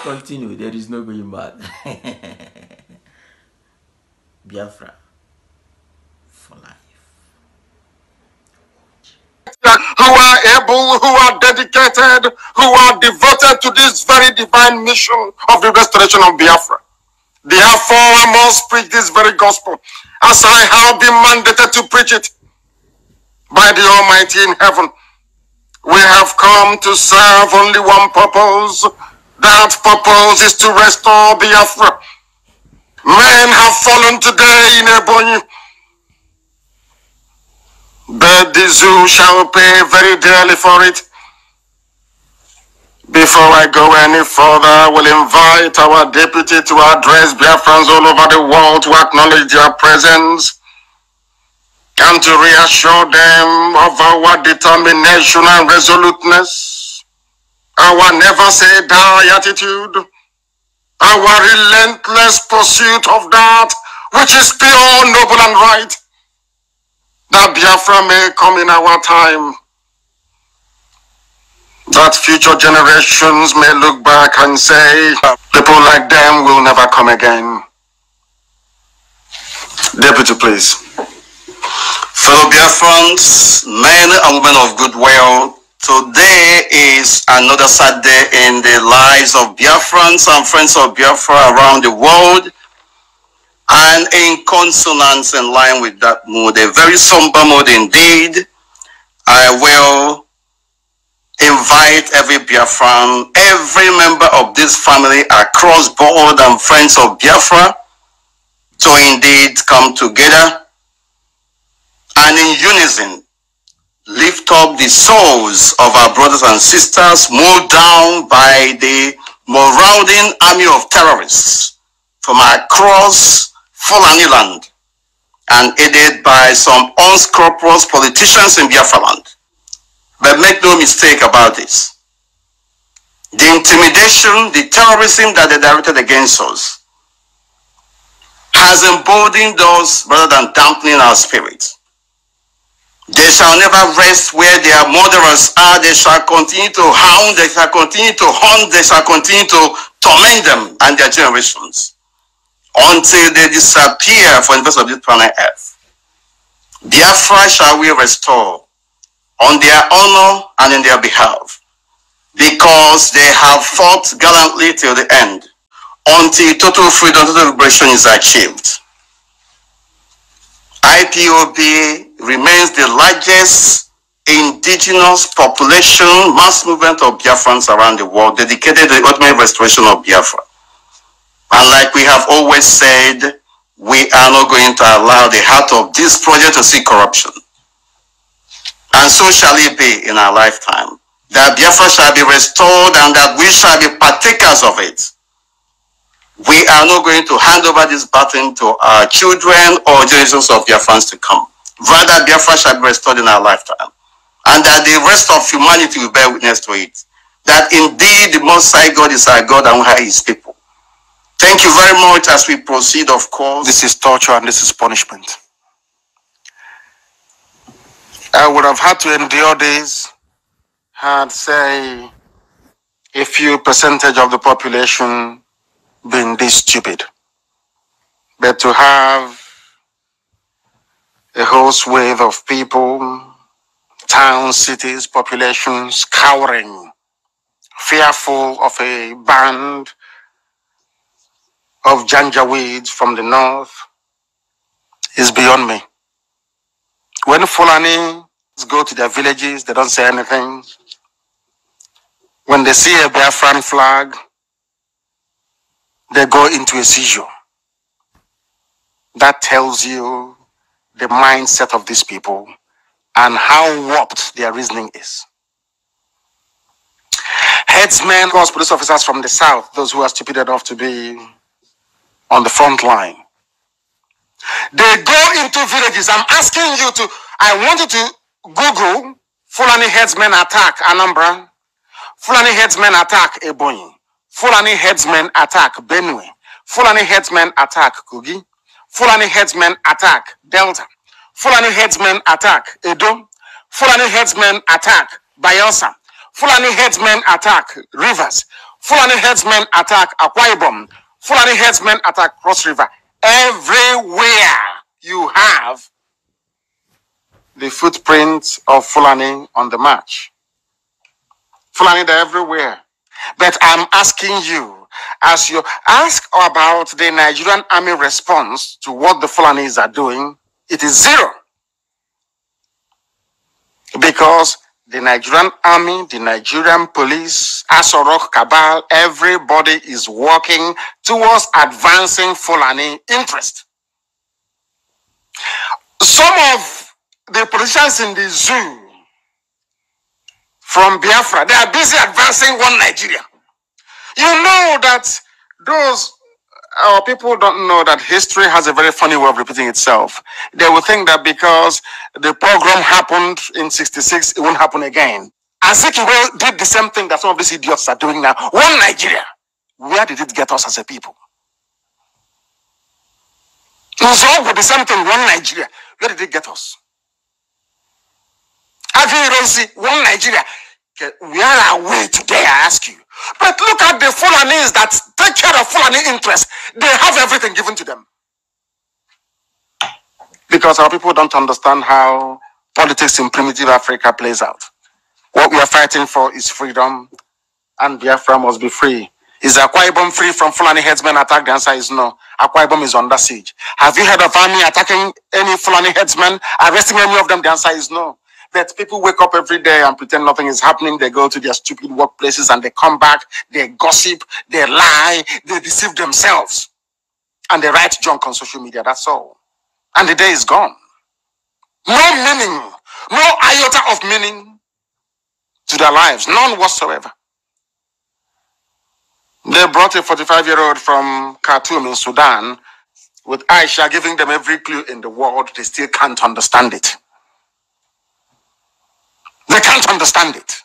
continue. There is no going back. Biafra for life. Who are able, who are dedicated, who are devoted to this very divine mission of the restoration of Biafra. Therefore, I must preach this very gospel as I have been mandated to preach it by the Almighty in heaven. We have come to serve only one purpose. That purpose is to restore Biafra. Men have fallen today in Ebonyi, but the zoo shall pay very dearly for it. Before I go any further, I will invite our deputy to address Biafrans all over the world to acknowledge their presence and to reassure them of our determination and resoluteness, our never say die attitude, our relentless pursuit of that which is pure, noble, and right, that Biafra may come in our time, that future generations may look back and say, people like them will never come again. Deputy, please. Fellow Biafrans, men and women of goodwill, today is another sad day in the lives of Biafrans and friends of Biafra around the world. And in consonance in line with that mood, a very somber mood indeed, I will invite every Biafran, every member of this family across board and friends of Biafra to indeed come together and in unison lift up the souls of our brothers and sisters mowed down by the marauding army of terrorists from across Fulani land and aided by some unscrupulous politicians in Biafra land. But make no mistake about this. The intimidation, the terrorism that they directed against us has emboldened us rather than dampening our spirits. They shall never rest where their murderers are. They shall continue to hound, they shall continue to hunt, they shall continue to torment them and their generations until they disappear from the face of this planet Earth. Biafra shall we restore on their honor and in their behalf, because they have fought gallantly till the end, until total freedom, total liberation is achieved. IPOB remains the largest indigenous population mass movement of Biafrans around the world, dedicated to the ultimate restoration of Biafra. And like we have always said, we are not going to allow the heart of this project to see corruption. And so shall it be in our lifetime, that Biafra shall be restored and that we shall be partakers of it. We are not going to hand over this baton to our children or generations of Biafrans to come. Rather, Biafra shall be restored in our lifetime. And that the rest of humanity will bear witness to it. That indeed the Most High God is our God and we are His people. Thank you very much as we proceed, of course. This is torture and this is punishment. I would have had to endure this had, say, a few percentage of the population been this stupid. But to have a whole swathe of people, towns, cities, populations cowering, fearful of a band of Janjaweeds from the north is beyond me. When Fulani go to their villages, they don't say anything. When they see a Biafran flag, they go into a seizure. That tells you the mindset of these people and how warped their reasoning is. Headsmen, of course, police officers from the south, those who are stupid enough to be on the front line, they go into villages. I'm asking you to, I want you to Google Fulani headsmen attack Anambra, Fulani headsmen attack Ebonyi, Fulani headsmen attack Benue, Fulani headsmen attack Kogi, Fulani headsmen attack Delta, Fulani headsmen attack Edo, Fulani headsmen attack Bayelsa, Fulani headsmen attack Rivers, Fulani headsmen attack Akwa Ibom. Fulani headsmen attack Cross River. Everywhere you have the footprints of Fulani on the march. Fulani, they're everywhere. But I'm asking you, as you ask about the Nigerian army response to what the Fulanis are doing, it is zero. Because the Nigerian army, the Nigerian police, Asorok Cabal, everybody is working towards advancing Fulani interest. Some of the politicians in the zoo from Biafra, they are busy advancing one Nigeria. You know that our people don't know that history has a very funny way of repeating itself. They will think that because the program happened in 66, it won't happen again. Azikiwe did the same thing that some of these idiots are doing now. One Nigeria. Where did it get us as a people? So with the same thing, one Nigeria. Where did it get us? One Nigeria. Where are we today, I ask you? But look at the Fulanis that take care of Fulani interests. They have everything given to them. Because our people don't understand how politics in primitive Africa plays out. What we are fighting for is freedom, and Biafra must be free. Is Akwa Ibom free from Fulani headsmen attack? The answer is no. Akwa Ibom is under siege. Have you heard of army attacking any Fulani headsmen, arresting any of them? The answer is no. But people wake up every day and pretend nothing is happening. They go to their stupid workplaces and they come back, they gossip, they lie, they deceive themselves. And they write junk on social media, that's all. And the day is gone. No meaning, no iota of meaning to their lives, none whatsoever. They brought a 45-year-old from Khartoum in Sudan with Aisha giving them every clue in the world. They still can't understand it. They can't understand it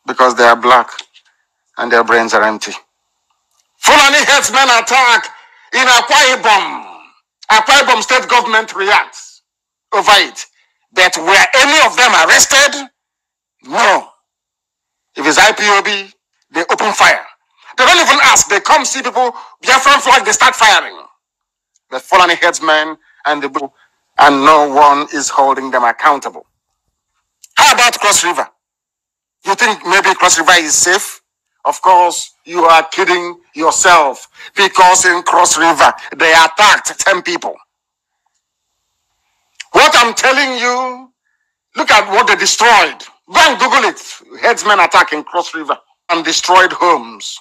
because they are black and their brains are empty. Fulani headsmen attack in Akwa Ibom. Akwa Ibom state government reacts over it. But were any of them arrested? No. If it's IPOB, they open fire. They don't even ask. They come see people, Biafran flag, they start firing. The Fulani headsmen and no one is holding them accountable. How about Cross River? You think maybe Cross River is safe? Of course, you are kidding yourself. Because in Cross River, they attacked 10 people. What I'm telling you, look at what they destroyed. Go and Google it. Headsmen attack in Cross River and destroyed homes.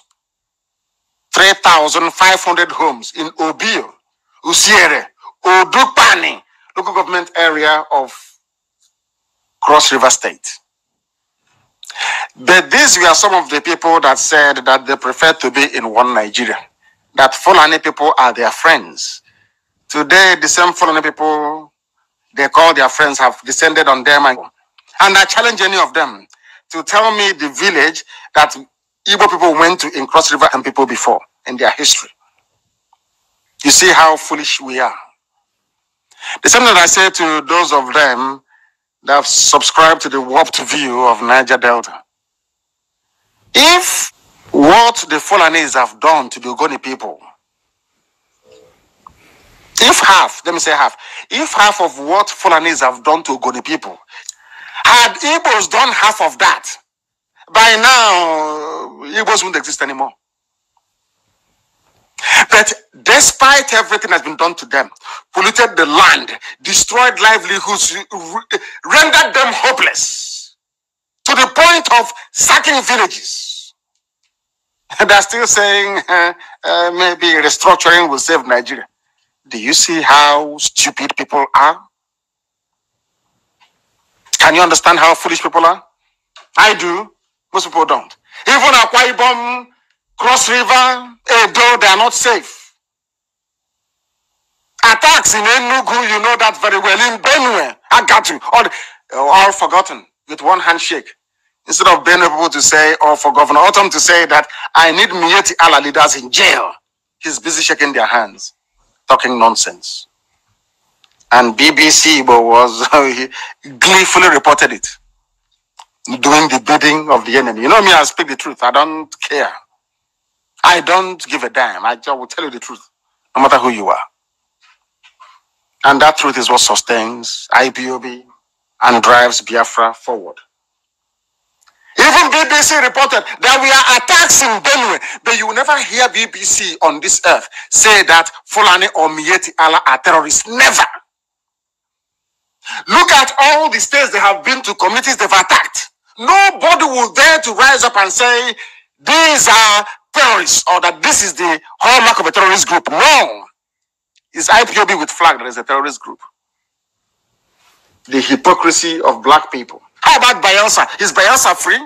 3,500 homes in Obio, Usiere, Odupani, local government area of Cross River State. But these were some of the people that said that they prefer to be in one Nigeria. That Fulani people are their friends. Today, the same Fulani people they call their friends have descended on them. And I challenge any of them to tell me the village that Igbo people went to in Cross River and people before in their history. You see how foolish we are. The same that I say to those of them that have subscribed to the warped view of Niger Delta. If what the Fulanese have done to the Ogoni people, if half, let me say half, if half of what Fulanese have done to Ogoni people, had Igbos done half of that, by now, Igbos wouldn't exist anymore. But despite everything that's been done to them, polluted the land, destroyed livelihoods, rendered them hopeless, to the point of sacking villages. They're still saying maybe restructuring will save Nigeria. Do you see how stupid people are? Can you understand how foolish people are? I do. Most people don't. Even Akwa Ibom, Cross River, Edo, they are not safe. Attacks in Enugu, you know that very well. In Benue, I got you. All forgotten with one handshake. Instead of Benue people to say, or for Governor Autumn to say that I need Mieti Allah leaders in jail. He's busy shaking their hands, talking nonsense. And BBC was gleefully reported it. doing the bidding of the enemy. You know me, I speak the truth. I don't care. I don't give a damn. I just will tell you the truth, no matter who you are. And that truth is what sustains IPOB and drives Biafra forward. Even BBC reported that we are attacks in Benue, but you will never hear BBC on this earth say that Fulani or Mieti Allah are terrorists. Never. Look at all the states they have been to, communities they've attacked. Nobody will dare to rise up and say these are terrorists or that this is the hallmark of a terrorist group. No. It's IPOB with flag that is a terrorist group. The hypocrisy of black people. How about Bayelsa? Is Bayelsa free?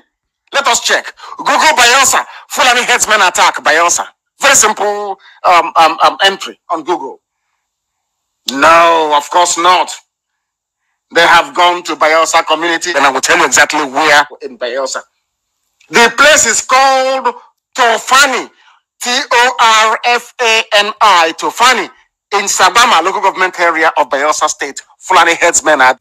Let us check. Google Bayelsa. Fulani headsmen attack Bayelsa. Very simple entry on Google. No, of course not. They have gone to Bayelsa community, and I will tell you exactly where in Bayelsa. The place is called Tofani. Torfani. Tofani. In Sabama, local government area of Bayelsa State. Fulani headsmen are.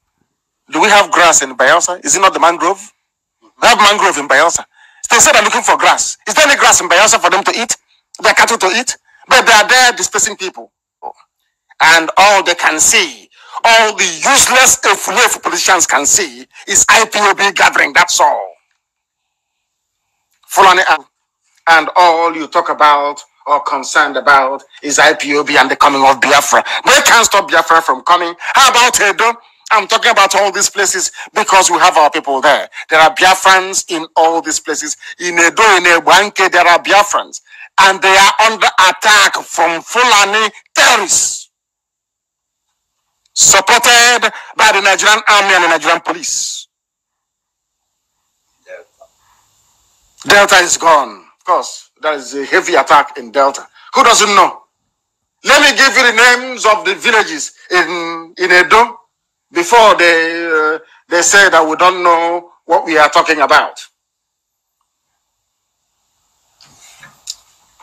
Do we have grass in Bayelsa? Is it not the mangrove? We have mangrove in Bayelsa. They said they're looking for grass. Is there any grass in Bayelsa for them to eat? Their cattle to eat? But they are there displacing people. And all they can see, all the useless FUNEF politicians can see is IPOB gathering. That's all. Fulani and all you talk about or concerned about is IPOB and the coming of Biafra. They can't stop Biafra from coming. How about Edo? I'm talking about all these places because we have our people there. There are Biafrans in all these places. In Edo, in Ebuanke, there are Biafrans. And they are under attack from Fulani terrorists. Supported by the Nigerian army and the Nigerian police. Delta is gone. Of course, there is a heavy attack in Delta. Who doesn't know? Let me give you the names of the villages in Edo. Before they say that we don't know what we are talking about.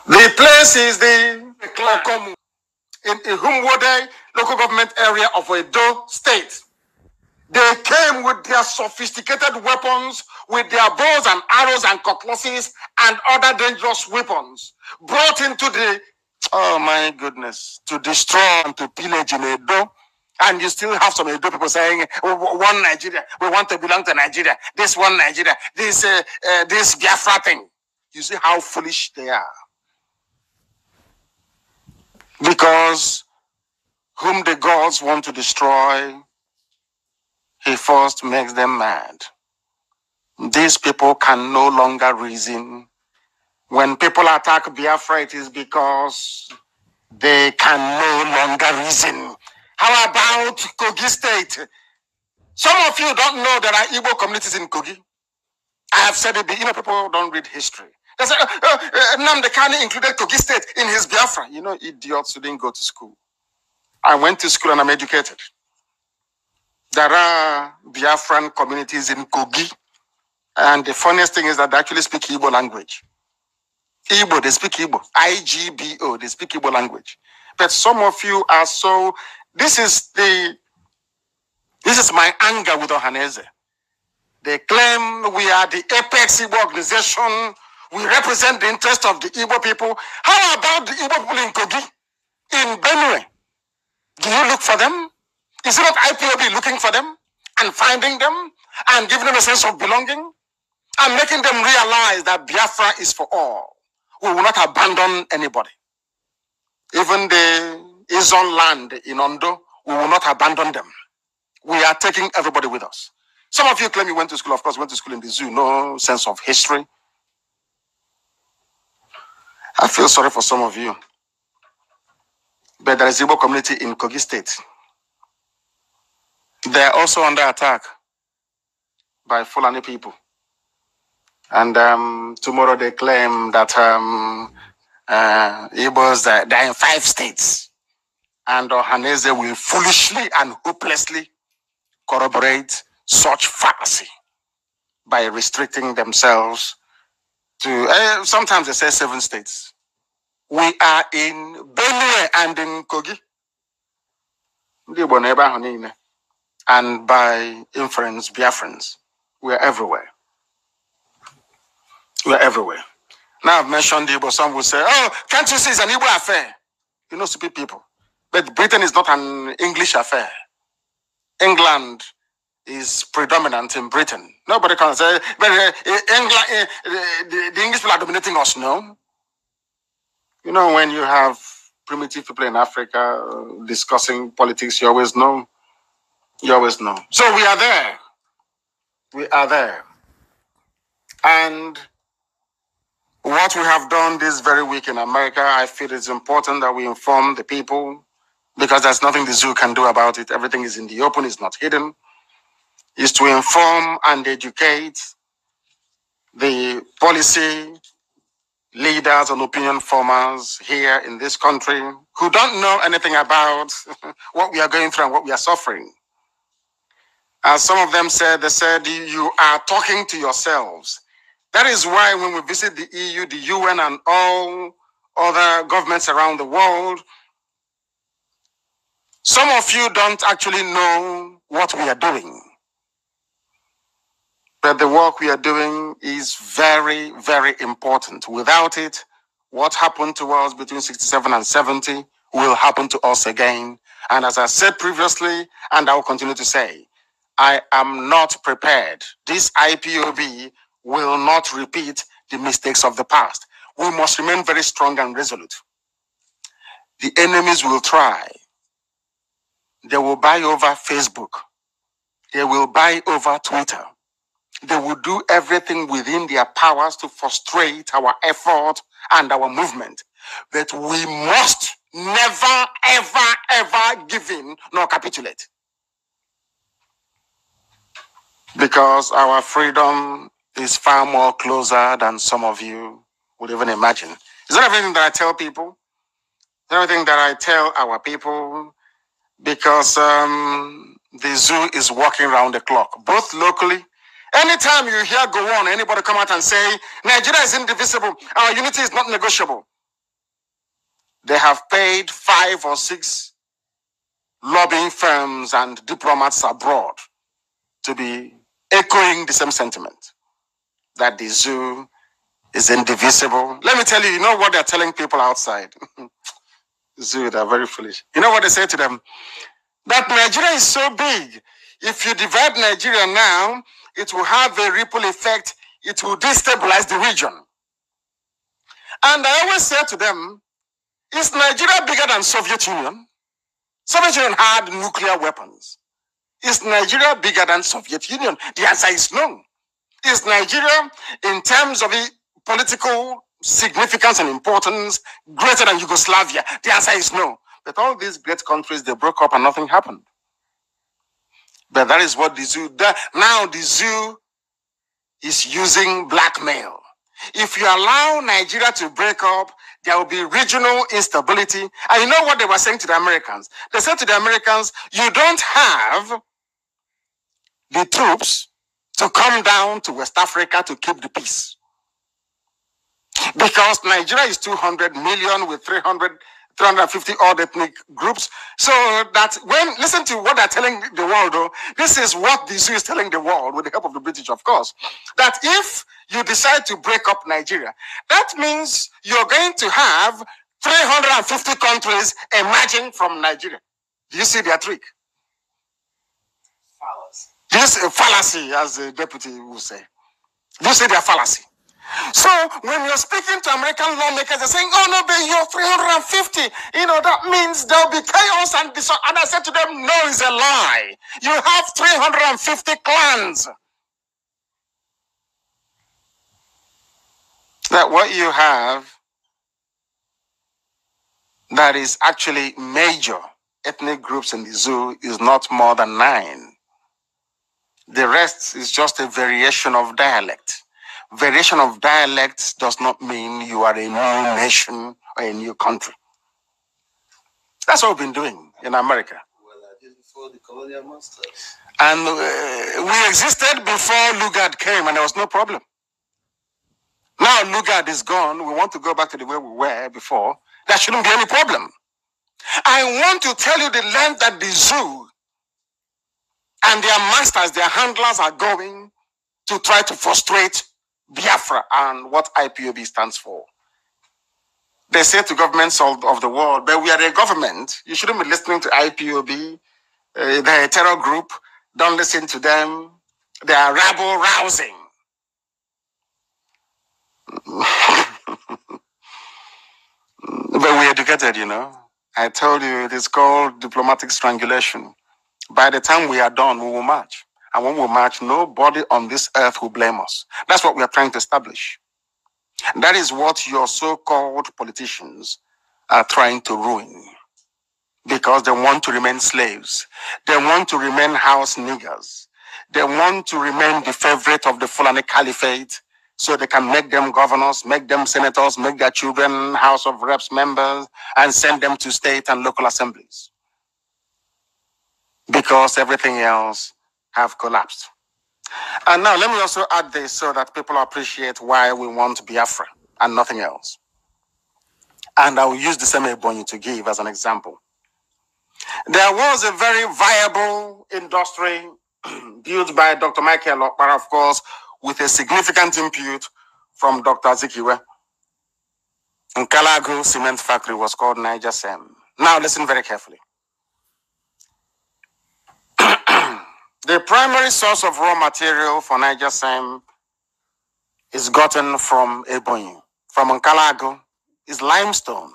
The place is the Klokomu in Ihumwode local government area of Edo State. They came with their sophisticated weapons, with their bows and arrows and cutlasses and other dangerous weapons, brought into the, oh my goodness, to destroy and to pillage in Edo. And you still have some Edo people saying, one Nigeria, we want to belong to Nigeria. This one Nigeria, this Biafra thing. You see how foolish they are. Because whom the gods want to destroy, he first makes them mad. These people can no longer reason. When people attack Biafra, it is because they can no longer reason. How about Kogi State? Some of you don't know there are Igbo communities in Kogi. I have said it, you know, people don't read history. They say, Nnamdi Kanu included Kogi State in his Biafra. You know, idiots who didn't go to school. I went to school and I'm educated. There are Biafran communities in Kogi. And the funniest thing is that they actually speak Igbo language. Igbo, they speak Igbo. IGBO, they speak Igbo language. But some of you are so... This is my anger with Ohaneze. They claim we are the apex Igbo organization. We represent the interest of the Igbo people. How about the Igbo people in Kogi? In Benue? Do you look for them? Is it not IPOB looking for them and finding them and giving them a sense of belonging and making them realize that Biafra is for all? We will not abandon anybody. Even the Izon land in Ondo, we will not abandon them. We are taking everybody with us. Some of you claim you went to school. Of course, went to school in the zoo. No sense of history. I feel sorry for some of you. But there is Igbo community in Kogi State. They are also under attack by Fulani people. And tomorrow they claim that Igbos, they're in 5 states. And Ohaneze will foolishly and hopelessly corroborate such fallacy by restricting themselves to, sometimes they say 7 states. We are in Benue and in Kogi. And by inference, Biafrans, we are everywhere. We're everywhere. Now I've mentioned Igbo. Some will say, oh, can't you see it's an Igbo affair? You know, stupid people. But Britain is not an English affair. England is predominant in Britain. Nobody can say, but England, the English people are dominating us, no? You know, when you have primitive people in Africa discussing politics, you always know. You always know. So we are there. We are there. And what we have done this very week in America, I feel it's important that we inform the people, because there's nothing the zoo can do about it. Everything is in the open, it's not hidden. Is to inform and educate the policy leaders and opinion formers here in this country who don't know anything about what we are going through and what we are suffering. As some of them said, they said, you are talking to yourselves. That is why when we visit the EU, the UN, and all other governments around the world, some of you don't actually know what we are doing. But the work we are doing is very, very important. Without it, what happened to us between 67 and 70 will happen to us again. And as I said previously, and I will continue to say, I am not prepared. This IPOB will not repeat the mistakes of the past. We must remain very strong and resolute. The enemies will try. They will buy over Facebook. They will buy over Twitter. They will do everything within their powers to frustrate our effort and our movement. But we must never, ever, ever give in nor capitulate. Because our freedom is far more closer than some of you would even imagine. Is that everything that I tell people? Is that everything that I tell our people? Because the zoo is working around the clock, both locally. Anytime you hear go on, anybody come out and say, Nigeria is indivisible, our unity is not negotiable. They have paid 5 or 6 lobbying firms and diplomats abroad to be echoing the same sentiment, that the zoo is indivisible. Let me tell you, you know what they're telling people outside? Zoo, they're very foolish. You know what they say to them? That Nigeria is so big. If you divide Nigeria now, it will have a ripple effect. It will destabilize the region. And I always say to them, is Nigeria bigger than Soviet Union? Soviet Union had nuclear weapons. Is Nigeria bigger than Soviet Union? The answer is no. Is Nigeria, in terms of the political significance and importance, greater than Yugoslavia? The answer is no. But all these great countries, they broke up and nothing happened. But that is what the zoo does. Now the zoo is using blackmail. If you allow Nigeria to break up, there will be regional instability. And you know what they were saying to the Americans? They said to the Americans, you don't have the troops to come down to West Africa to keep the peace. Because Nigeria is 200 million with 350 odd ethnic groups. So that listen to what they're telling the world, though. This is what the zoo is telling the world, with the help of the British, of course. That if you decide to break up Nigeria, that means you're going to have 350 countries emerging from Nigeria. Do you see their trick? Fallacy. This fallacy, as the deputy will say. Do you see their fallacy? So when you're speaking to American lawmakers, they're saying, oh no, but you're 350. You know, that means there'll be chaos and disorder. And I said to them, no, it's a lie. You have 350 clans. That what you have that is actually major ethnic groups in the zoo is not more than 9. The rest is just a variation of dialect. Variation of dialects does not mean you are a new nation or a new country. That's what we've been doing in America. Well, I did before the colonial masters. And we existed before Lugard came, and there was no problem. Now Lugard is gone. We want to go back to the way we were before. There shouldn't be any problem. I want to tell you the length that the zoo and their masters, their handlers are going to try to frustrate Biafra and what IPOB stands for. They say to governments of the world, but we are a government. You shouldn't be listening to IPOB. They're a terror group. Don't listen to them. They are rabble-rousing. But we're educated, you know. I told you it is called diplomatic strangulation. By the time we are done, we will march. And when we march, nobody on this earth will blame us. That's what we are trying to establish. And that is what your so-called politicians are trying to ruin. Because they want to remain slaves. They want to remain house niggers. They want to remain the favorite of the Fulani Caliphate so they can make them governors, make them senators, make their children House of Reps members, and send them to state and local assemblies. Because everything else have collapsed. And now let me also add this so that people appreciate why we want Biafra and nothing else. And I will use the same Ebonyi to give as an example. There was a very viable industry built by Dr. Michael Okpara, of course, with a significant input from Dr. Azikiwe. Nkalago cement factory was called Niger Sem. Now listen very carefully. The primary source of raw material for Niger Sem is gotten from Ebonyi. From Nkalago is limestone.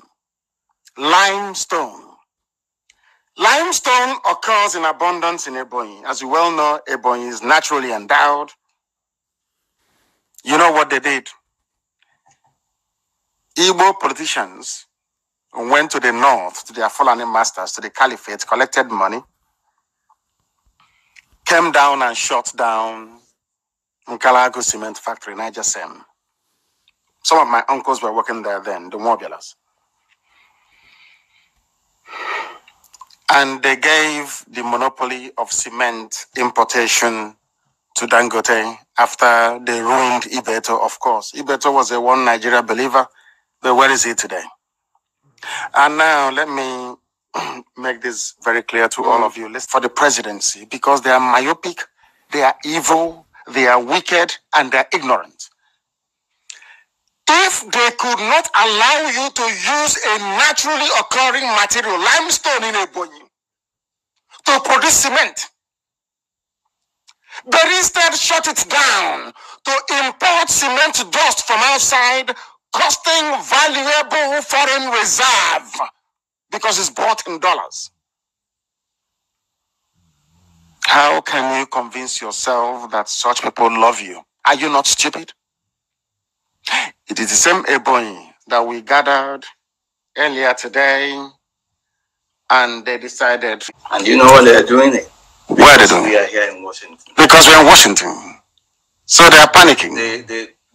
Limestone. Limestone occurs in abundance in Ebonyi. As you well know, Ebonyi is naturally endowed. You know what they did? Igbo politicians went to the north, to their Fulani masters, to the Caliphate, collected money, came down and shut down Nkalago cement factory, Niger Sem. Some of my uncles were working there then, the Mobilas. And they gave the monopoly of cement importation to Dangote after they ruined Ibeto, of course. Ibeto was a one Nigeria believer, but where is he today? And now let me make this very clear to all of you. Listen, for the presidency, because they are myopic, they are evil, they are wicked, and they are ignorant. If they could not allow you to use a naturally occurring material, limestone in Ebonyi, to produce cement, they instead shut it down to import cement dust from outside, costing valuable foreign reserve because it's bought in dollars. How can you convince yourself that such people love you? Are you not stupid? It is the same Ebonyi that we gathered earlier today, and they decided. And you know what they're doing it? Where are they doing? We are here in Washington. Because we're in Washington. So they are panicking.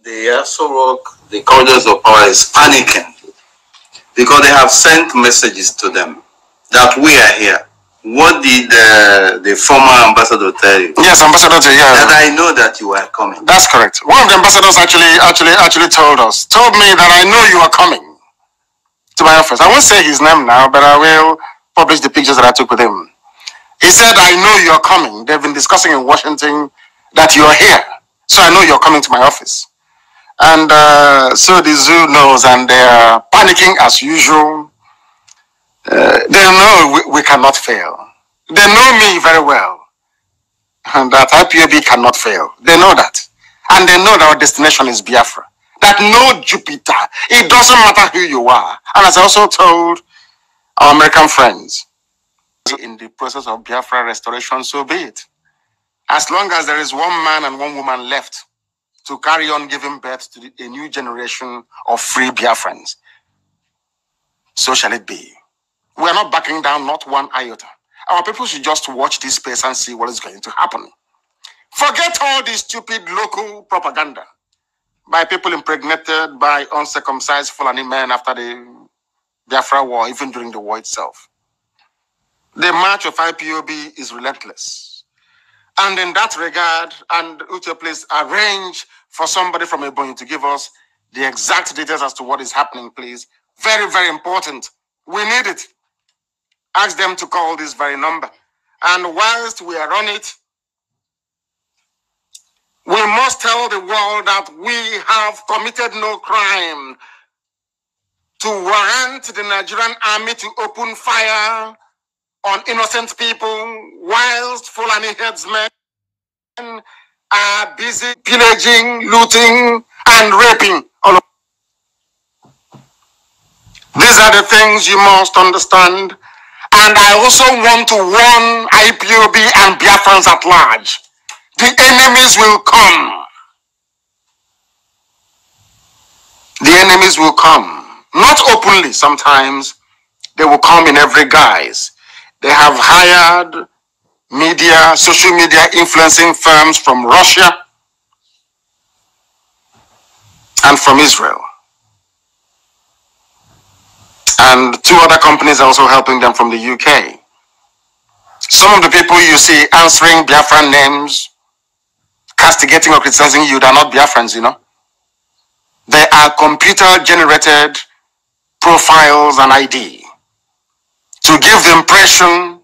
The also rock, the corridors of power is panicking because they have sent messages to them that we are here. What did the former ambassador tell you? Yes, ambassador, yeah. That I know that you are coming. That's correct. One of the ambassadors actually told me that I know you are coming to my office. I won't say his name now, but I will publish the pictures that I took with him. He said, I know you are coming. They've been discussing in Washington that you are here. So I know you're coming to my office. And so the zoo knows, and they are panicking as usual. They know we cannot fail. They know me very well. And that IPOB cannot fail. They know that. And they know that our destination is Biafra. That no Jupiter. It doesn't matter who you are. And as I also told our American friends, in the process of Biafra restoration, so be it. As long as there is one man and one woman left to carry on giving birth to a new generation of free Biafrans, so shall it be. We are not backing down, not one iota. Our people should just watch this space and see what is going to happen. Forget all this stupid local propaganda by people impregnated by uncircumcised Fulani men after the Biafra war, even during the war itself. The march of IPOB is relentless. And in that regard, and Uche, please arrange for somebody from Ebonyi to give us the exact details as to what is happening, please. Very, very important. We need it. Ask them to call this very number. And whilst we are on it, we must must tell the world that we have committed no crime to warrant the Nigerian army to open fire on innocent people whilst Fulani headsmen are busy pillaging, looting, and raping. These are the things you must understand. And I also want to warn IPOB and Biafrans at large. The enemies will come. The enemies will come. Not openly sometimes. They will come in every guise. They have hired media, social media influencing firms from Russia and from Israel. And 2 other companies are also helping them from the UK. Some of the people you see answering Biafran names, castigating or criticizing you, they're not Biafrans, you know. They are computer-generated profiles and ID to give the impression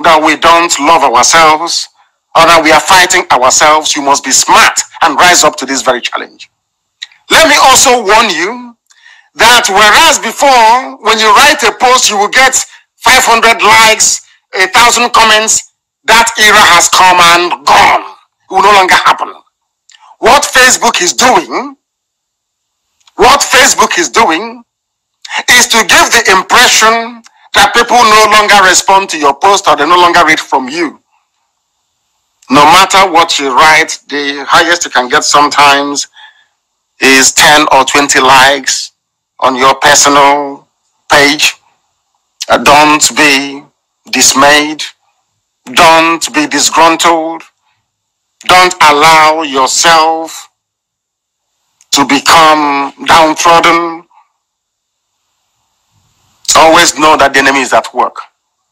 that we don't love ourselves or that we are fighting ourselves. You must be smart and rise up to this very challenge. Let me also warn you that whereas before, when you write a post, you will get 500 likes, 1,000 comments, that era has come and gone. It will no longer happen. What Facebook is doing is to give the impression that people no longer respond to your post or they no longer read from you. No matter what you write, the highest you can get sometimes is 10 or 20 likes on your personal page. Don't be dismayed. Don't be disgruntled. Don't allow yourself to become downtrodden. Always know that the enemy is at work.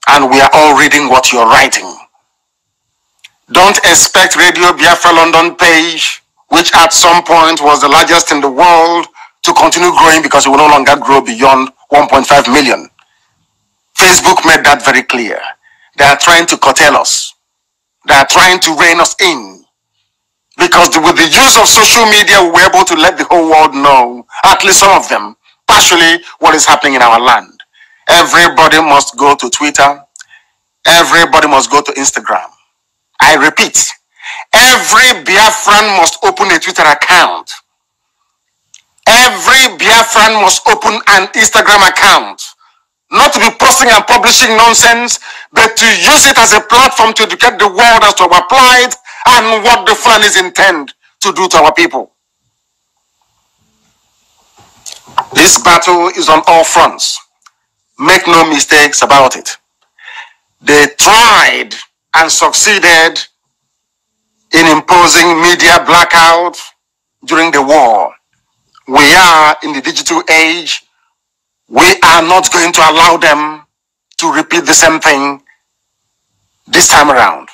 And we are all reading what you're writing. Don't expect Radio Biafra London page, which at some point was the largest in the world, to continue growing because it will no longer grow beyond 1.5 million. Facebook made that very clear. They are trying to curtail us. They are trying to rein us in. Because with the use of social media, we were able to let the whole world know, at least some of them, partially what is happening in our land. Everybody must go to Twitter. Everybody must go to Instagram. I repeat, every Biafran must open a Twitter account. Every Biafran must open an Instagram account. Not to be posting and publishing nonsense, but to use it as a platform to educate the world as to our plight and what the Fulanis intend to do to our people. This battle is on all fronts. Make no mistakes about it. They tried and succeeded in imposing media blackout during the war. We are in the digital age. We are not going to allow them to repeat the same thing this time around.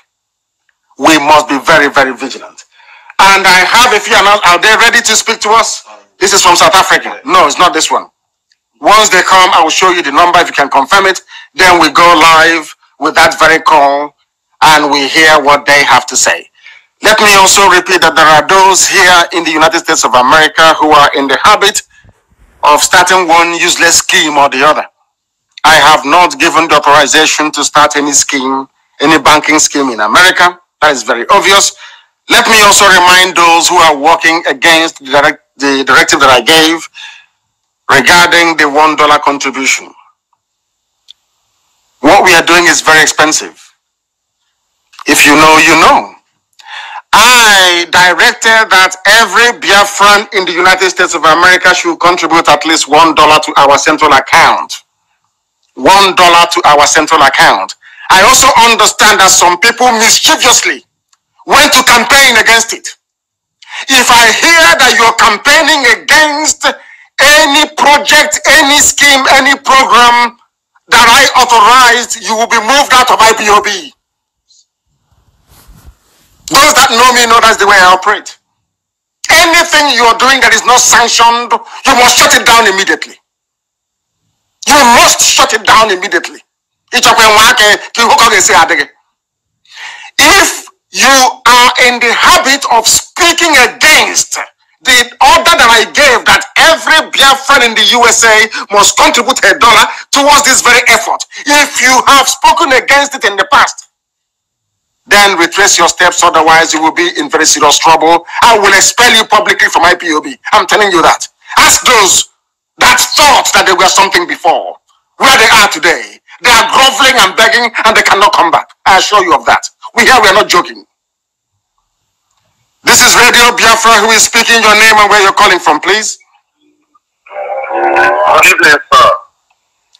We must be very, very vigilant. And I have a few announcements. Are they ready to speak to us? This is from South Africa. No, it's not this one. Once they come, I will show you the number if you can confirm it. Then we go live with that very call and we hear what they have to say. Let me also repeat that there are those here in the United States of America who are in the habit of starting one useless scheme or the other. I have not given the authorization to start any scheme, any banking scheme in America. That is very obvious. Let me also remind those who are working against the directive that I gave regarding the $1 contribution. What we are doing is very expensive. If you know, you know. I directed that every Biafran in the United States of America should contribute at least $1 to our central account. $1 to our central account. I also understand that some people mischievously went to campaign against it. If I hear that you're campaigning against any project, any scheme, any program that I authorized, you will be moved out of IPOB. Those that know me know that's the way I operate. Anything you are doing that is not sanctioned, you must shut it down immediately. You must shut it down immediately. If you are in the habit of speaking against against the order that I gave that every Biafran in the USA must contribute $1 towards this very effort. If you have spoken against it in the past, then retrace your steps, otherwise you will be in very serious trouble. I will expel you publicly from IPOB. I'm telling you that. Ask those that thought that they were something before, where they are today. They are groveling and begging and they cannot come back. I assure you of that. We are not joking. This is Radio Biafra. Who is speaking? Your name and where you're calling from, please. Good evening, sir.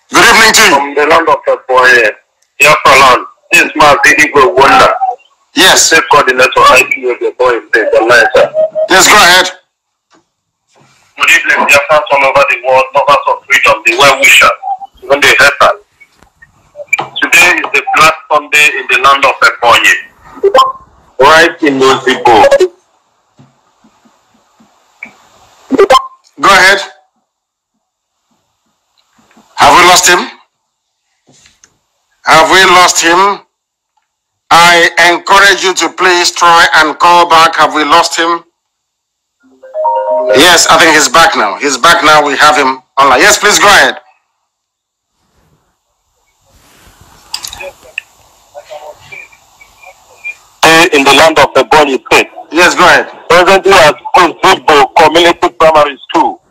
Good evening to you. From the land of Biafra land. This is mazi Wonder. Yes. State coordinator IPOB, the boy state, sir. Yes, go ahead. Good evening, Biafrans all over the world, lovers of freedom, the well-wishers, even the haters. Today is the Black Sunday in the land of Ebonyi. Right in Ozigbo. Go ahead. Have we lost him? Have we lost him? I encourage you to please try and call back. Have we lost him? Yes, I think he's back now. He's back now. We have him online. Yes, please go ahead. In the land of Ebonyi state. Yes, go ahead. Presently at Ozigbo Community Primary School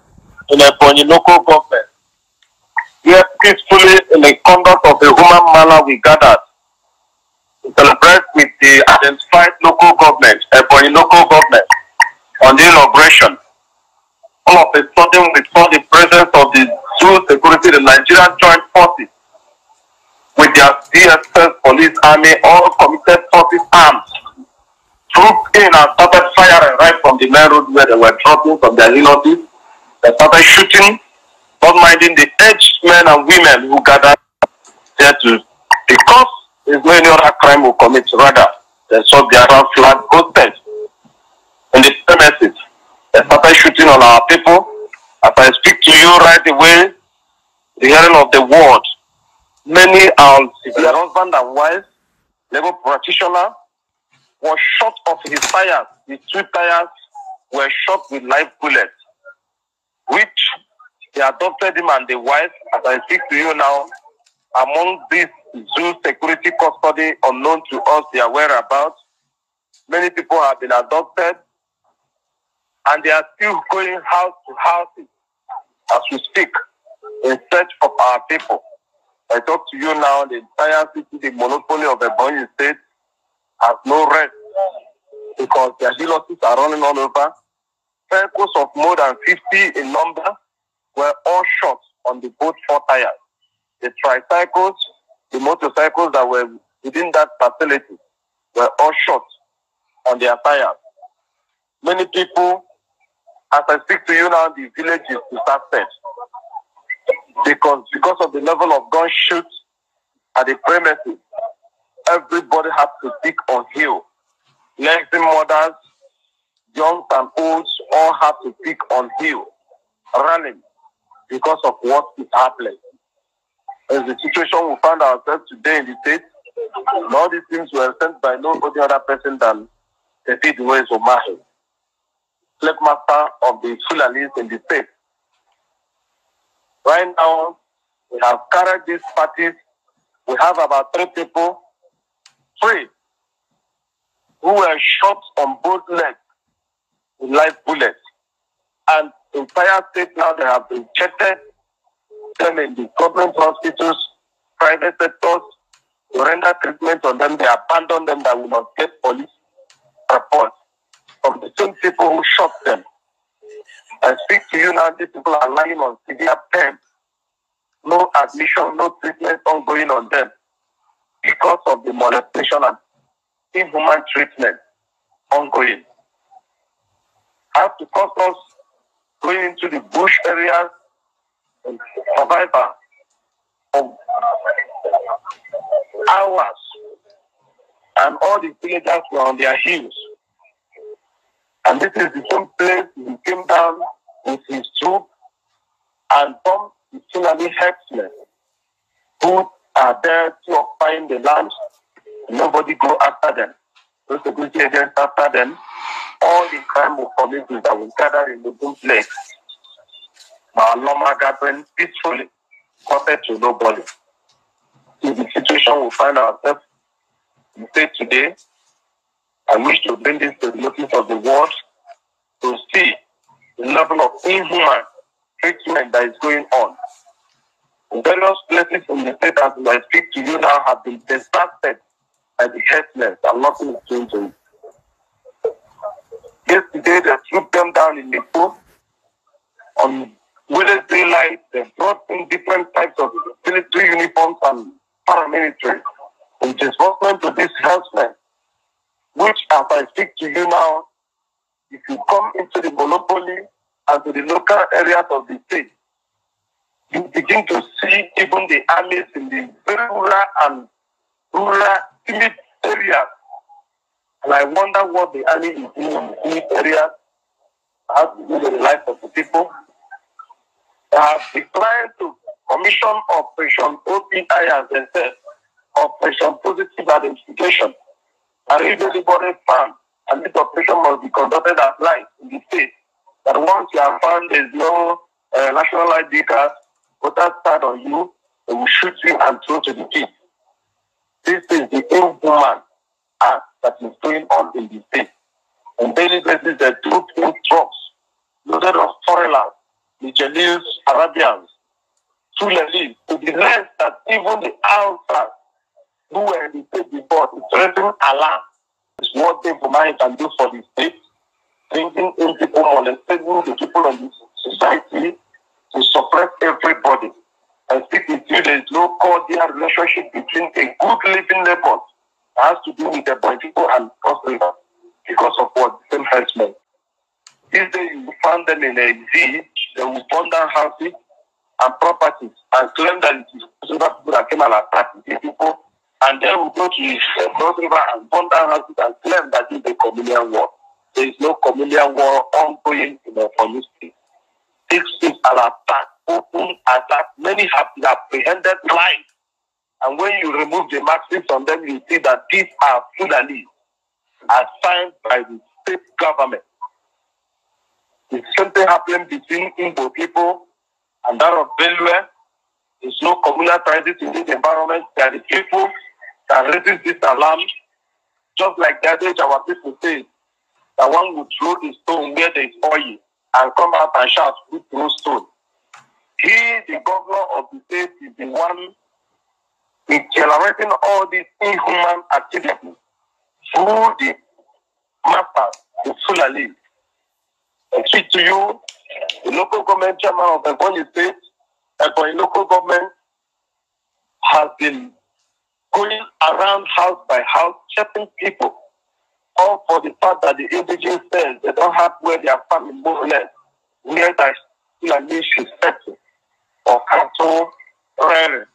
in Ebonyi local government. Here peacefully in the conduct of the human manner we gathered to celebrate with the identified local government, Ebonyi local government, on the inauguration. All of a sudden we saw the presence of the zoo security, the Nigerian Joint Forces, with their DSS, police, army, all committed forces armed, trooped in and started firing right from the main road where they were dropping from their units. They started shooting, not minding the aged men and women who gathered there to, because there's no any other crime will commit, rather they saw the Arab flag posted in the premises. They started shooting on our people. As I speak to you right away, the hearing of the word, many are their husband and wife, legal practitioner, was shot off his tires. His 2 tires were shot with live bullets, which they adopted him and the wife, as I speak to you now, among these zoo security custody unknown to us, their whereabouts. Many people have been adopted and they are still going house to house as we speak in search of our people. I talk to you now, the entire city, the monopoly of Ebonyi state has no rest because their dealerships are running all over. Vehicles of more than 50 in number were all shot on the both 4 tires. The tricycles, the motorcycles that were within that facility were all shot on their tires. Many people, as I speak to you now, the village is disastered because of the level of gunshots at the premises. Everybody has to pick on hill. Lexing mothers, young and old, all have to pick on hill, running because of what is happening. As the situation we found ourselves today in the state, and all these things were sent by nobody other person than the Fidwes Omahe, slave master of the Fulanis in the state. Right now, we have carried these parties. We have about 3 people, 3, who were shot on both legs with live bullets. And in entire state now, they have injected them in the government hospitals, private sectors, to render treatment on them. They abandon them that we must get police reports from the same people who shot them. I speak to you now, these people are lying on severe pain. No admission, no treatment ongoing on them because of the molestation and inhuman treatment ongoing. Have to cost us going into the bush areas and survival of hours, and all the villagers were on their heels. And this is the same place he came down with his troop and bombed the Fulani herdsmen who are there to occupy the land. Nobody go after them. Those security agents after them. all the crime communities that will gather in the one place. Our normal gathering peacefully, connected to nobody. In the situation we find ourselves in today, I wish to bring this to the notice of the world to see the level of inhuman treatment that is going on. Various places in the state, as I speak to you now, have been distracted by the helpless and nothing is doing to it. Yesterday, they trooped them down in the pool. On Wednesday night, they brought in different types of military uniforms and paramilitary in disbursement to these helpless, which, as I speak to you now, if you come into the monopoly and to the local areas of the state, you begin to see even the armies in the very rural and rural timid areas. And I wonder what the army is doing in the timid areas has to do with the life of the people. They have declined to commission Operation OPI, as they said, Operation Positive Identification. And if anybody found, and this operation must be conducted at night in the state, that once you have found there is no national ID card, voter card on you, they will shoot you and throw to the pit. This is the inhuman act that is going on in the state. On daily basis, they troop in trucks loaded of foreigners, Nigerians, Arabians, Sudanese, to the length that even the outsiders who were in the state before, the threatening alarm is what they can do for the state, bringing in people, molesting the people of the society to suppress everybody. And speak with you, there is no cordial relationship between a good living neighbor that has to do with the political and cross-river because of what the same herdsmen. These days you find them in a Z, they will burn down houses and properties and claim that it is people that came and attacked the people, and then we go to the cross-river and burn down houses and claim that it is a communal war. There is no communal war ongoing in the Oyo State. This is an attack, open attack. Many have been apprehended live. And when you remove the markings on them, you see that these are Sudanese assigned by the state government. The same thing happening between Igbo people and that of Benue. There's no communal crisis in this environment. They are the people that resist this alarm. Just like the other our people say, that one would throw the stone where there is oil and come out and shout, "Who throw stone?" He, the governor of the state, is the one accelerating all these inhuman activities through the masters, the Fulani. I speak to you, the local government chairman of the Ebonyi State, Ebonyi local government has been going around house by house, checking people, all for the fact that the indigenous says they don't have where their family more or less, where that Fulani should settle or cattle rearing.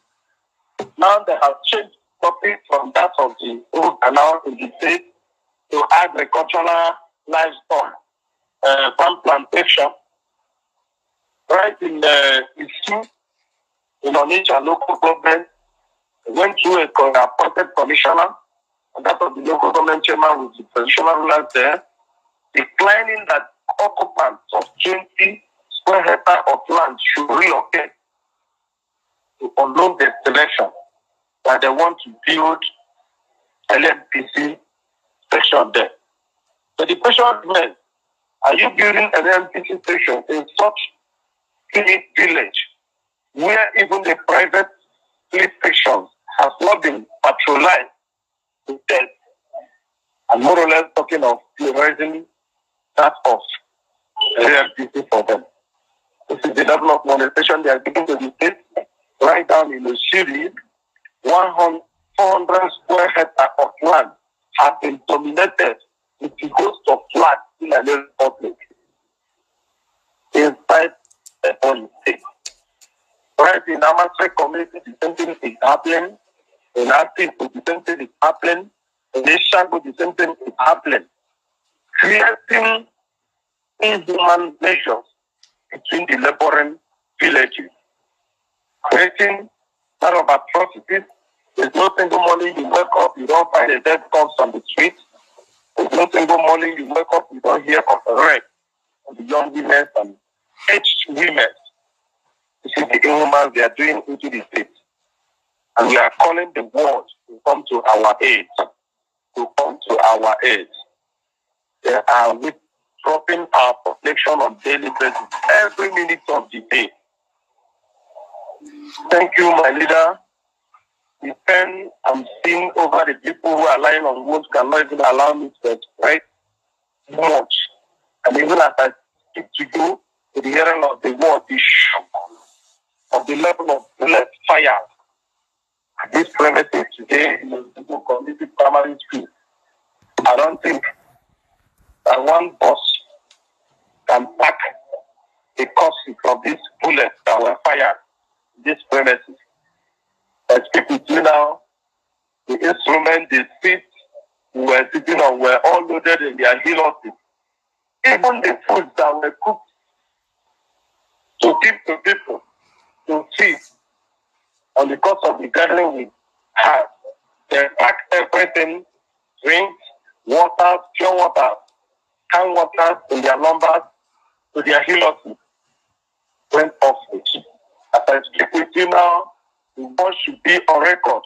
Now they have changed topic from that of the old canal in the state to agricultural livestock, farm plantation. Right in the issue, in Onitsha local government, went through a appointed commissioner, and that of the local government chairman with the traditional rulers there, declining that occupants of 20 square hectares of land should relocate to unknown destination, that they want to build LMPC station there. So the question remains, are you building an LMPC station in such a village where even the private police stations have not been patronized to death, and more or less talking of raising that of LMPC for them? This is the level of molestation they are giving to the state. Right down in the city, 400 square hectares of land have been dominated with the host of floods in the public inside the Ebonyi State. Right in Amase community, the same thing is happening. In Atif, the same thing is happening. In Ishago, the same thing is happening. Creating inhuman measures between the laboring villages. Creating lot of atrocities. There's no single morning you wake up, you don't find a dead corpse on the street. There's no single morning you wake up, you don't hear of a rape of the young women and aged women. This is the inhumans they are doing into the state. And we are calling the world to come to our aid. To come to our aid. They are dropping our protection on daily basis, every minute of the day. Thank you, my leader. The pain I'm seeing over the people who are lying on wounds cannot even allow me to express much. And even as I speak to you, with the hearing of the word, the shock of the level of bullet fire at this premises today in the community primary school. I don't think that one bus can pack the cost of these bullets that were fired in this premises. I speak with you now, the instruments, the seats we were sitting on were all loaded in their helos. Even the foods that were cooked to give to people to feed on the course of the gathering we had, they packed everything, drinks, water, pure water, canned water in their numbers to their helos. Went off with. As I speak with you now, the word should be on record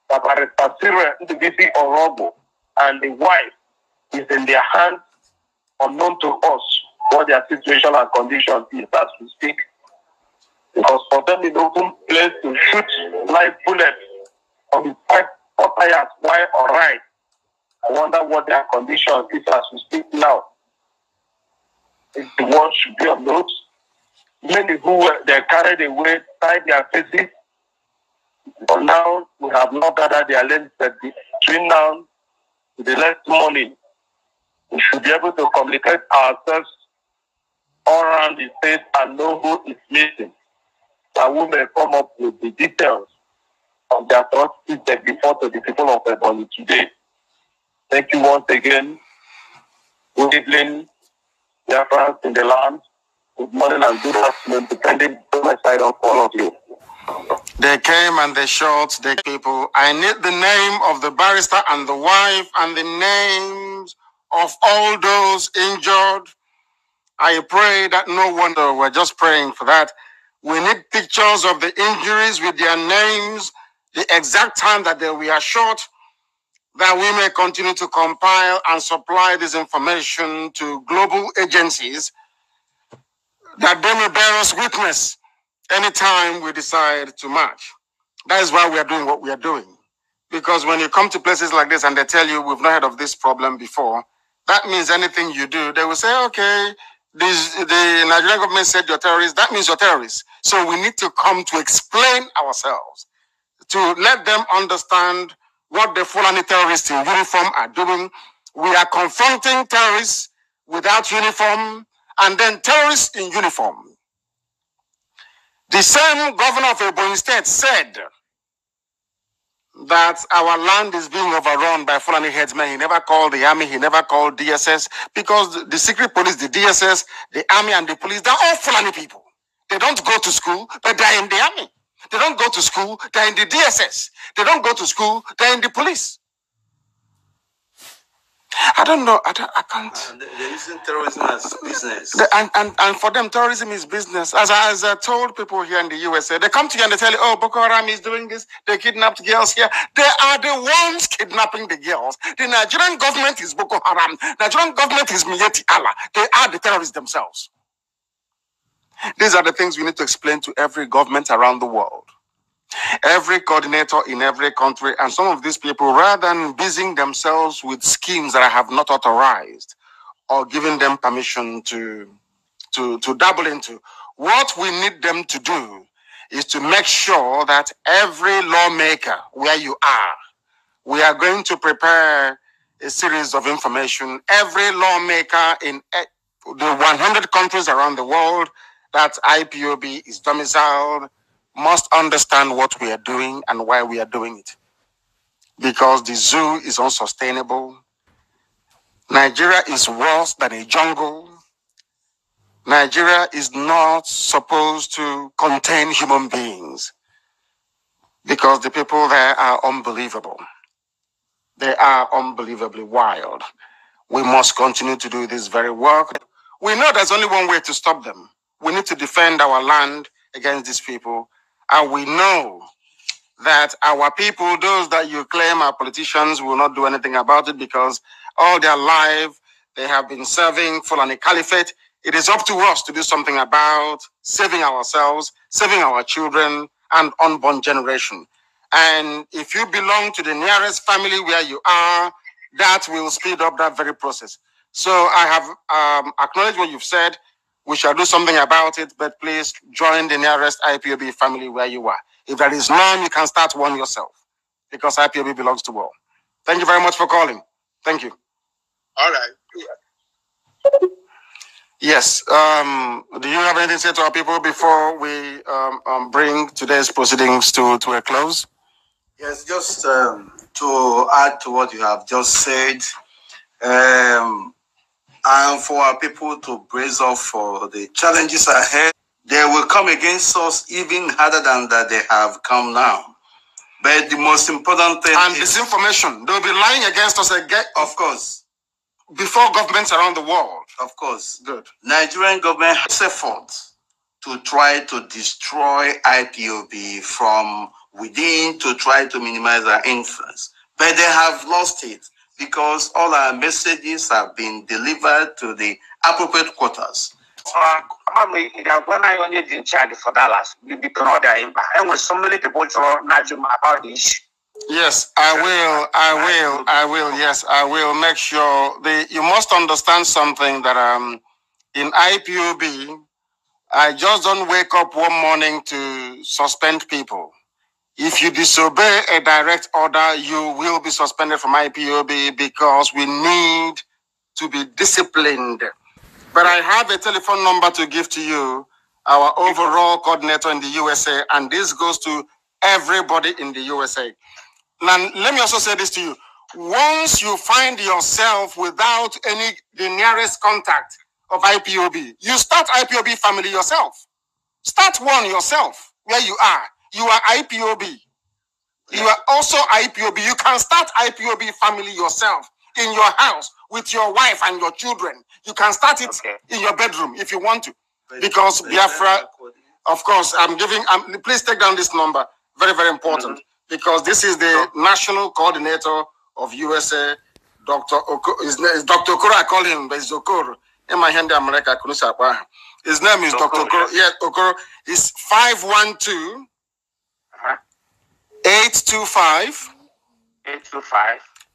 that Barrister Cyril Ndubisi Orobo and the wife is in their hands, unknown to us what their situation and condition is as we speak. Because for them in open place to shoot live bullets on the 4 tires while on ride, I wonder what their condition is as we speak now. If the word should be on note, many who were they carried away, tied their faces. But now we have not gathered their limbs, but between now to the next morning, we should be able to communicate ourselves all around the state and know who is missing. That we may come up with the details of their atrocities that before to the people of Ebonyi today. Thank you once again. Good evening, Biafrans in the land. Good morning and good afternoon, depending on my side of all of you. They came and they shot the people. I need the name of the barrister and the wife and the names of all those injured. I pray that no wonder we're just praying for that. We need pictures of the injuries with their names, the exact time that they were shot, that we may continue to compile and supply this information to global agencies, that they may bear us witness anytime we decide to march. That is why we are doing what we are doing. Because when you come to places like this and they tell you we've not heard of this problem before, that means anything you do, they will say, okay, the Nigerian government said you're terrorists, that means you're terrorists. So we need to come to explain ourselves, to let them understand what the Fulani terrorists in uniform are doing. We are confronting terrorists without uniform and then terrorists in uniform. The same governor of Ebonyi State said that our land is being overrun by Fulani headsmen. He never called the army, he never called DSS, because the secret police, the DSS, the army and the police, they're all Fulani people. They don't go to school, but they're in the army. They don't go to school, they're in the DSS. They don't go to school, they're in the police. I don't know. I can't. They're using terrorism as business. And for them, terrorism is business. As I told people here in the USA, they come to you and they tell you, oh, Boko Haram is doing this. They kidnapped girls here. They are the ones kidnapping the girls. The Nigerian government is Boko Haram. Nigerian government is Miyetti Allah. They are the terrorists themselves. These are the things we need to explain to every government around the world. Every coordinator in every country, and some of these people, rather than busying themselves with schemes that I have not authorized or giving them permission to dabble into, what we need them to do is to make sure that every lawmaker where you are, we are going to prepare a series of information. Every lawmaker in the 100 countries around the world that IPOB is domiciled must understand what we are doing and why we are doing it. Because the zoo is unsustainable. Nigeria is worse than a jungle. Nigeria is not supposed to contain human beings because the people there are unbelievable. They are unbelievably wild. We must continue to do this very work. We know there's only one way to stop them. We need to defend our land against these people. And we know that our people, those that you claim are politicians, will not do anything about it because all their life they have been serving Fulani Caliphate. It is up to us to do something about saving ourselves, saving our children and unborn generation. And if you belong to the nearest family where you are, that will speed up that very process. So I have acknowledged what you've said. We shall do something about it, but please join the nearest IPOB family where you are. If there is none, you can start one yourself because IPOB belongs to all. Thank you very much for calling. Thank you. All right. Yes. Do you have anything to say to our people before we bring today's proceedings to a close? Yes, just to add to what you have just said, and for our people to brace up for the challenges ahead, they will come against us even harder than that they have come now. But the most important thing and is disinformation. They'll be lying against us again. Of course. Before governments around the world. Of course. Good. Nigerian government has efforts to try to destroy IPOB from within to try to minimize our influence. But they have lost it because all our messages have been delivered to the appropriate quarters. When I only did charge for Dallas, and with so many people about this. Yes, I will. Yes, I will make sure. You must understand something that in IPOB, I just don't wake up one morning to suspend people. If you disobey a direct order, you will be suspended from IPOB because we need to be disciplined. But I have a telephone number to give to you, our overall coordinator in the USA, and this goes to everybody in the USA. Now, let me also say this to you. Once you find yourself without the nearest contact of IPOB, you start IPOB family yourself. Start one yourself where you are. You are IPOB. You are also IPOB. You can start IPOB family yourself in your house with your wife and your children. You can start it in your bedroom if you want to. Because Biafra, of course, please take down this number. Very, very important. Because this is the national coordinator of USA, Dr. Okoro. His name is Dr. Okoro. I call him, but it's Okoro. In my hand, America. His name is Dr. Okoro. Yes, Okoro. It's 512 825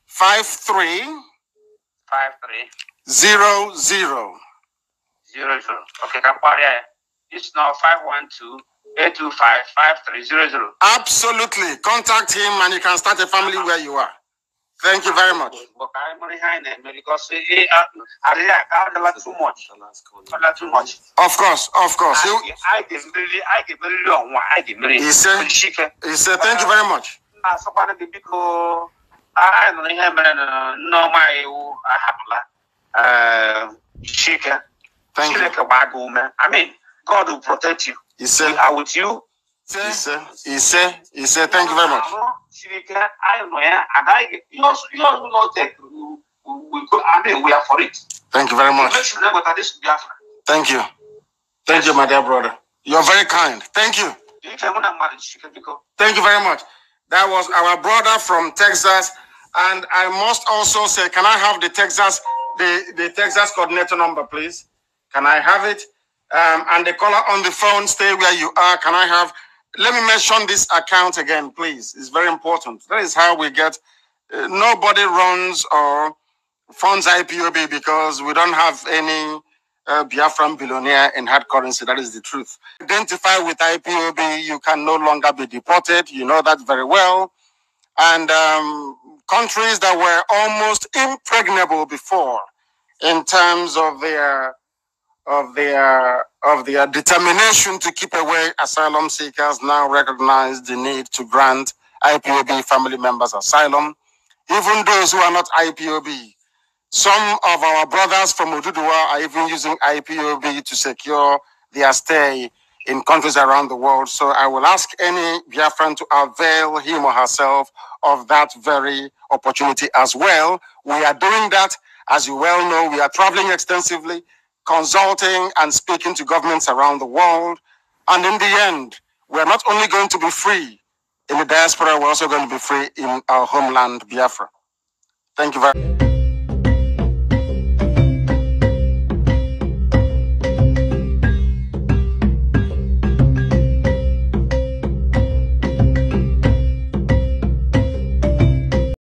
53 00. Okay, it's now 512-825-5300. Absolutely. Contact him and you can start a family where you are. Thank you very much. Because too much. Of course. I give really long one. He said, thank you very much. Thank you. I mean, God will protect you. He said, we are with you. He said, thank you very much. We are for it. Thank you very much. Thank you. Thank you, my dear brother. You're very kind. Thank you. Thank you very much. That was our brother from Texas. And I must also say, can I have the Texas coordinator number, please? Can I have it? And the caller on the phone, stay where you are. Can I have, let me mention this account again, please. It's very important. That is how we get, nobody runs or funds IPOB because we don't have any Biafran billionaire in hard currency. That is the truth. Identify with IPOB, you can no longer be deported. You know that very well. And countries that were almost impregnable before in terms of their determination to keep away asylum seekers now recognize the need to grant IPOB family members asylum. Even those who are not IPOB, some of our brothers from Oduduwa are even using IPOB to secure their stay in countries around the world. So I will ask any Biafran to avail him or herself of that very opportunity as well. We are doing that, As you well know, we are traveling extensively, consulting and speaking to governments around the world. And in the end, we're not only going to be free in the diaspora, we're also going to be free in our homeland, Biafra. Thank you very much.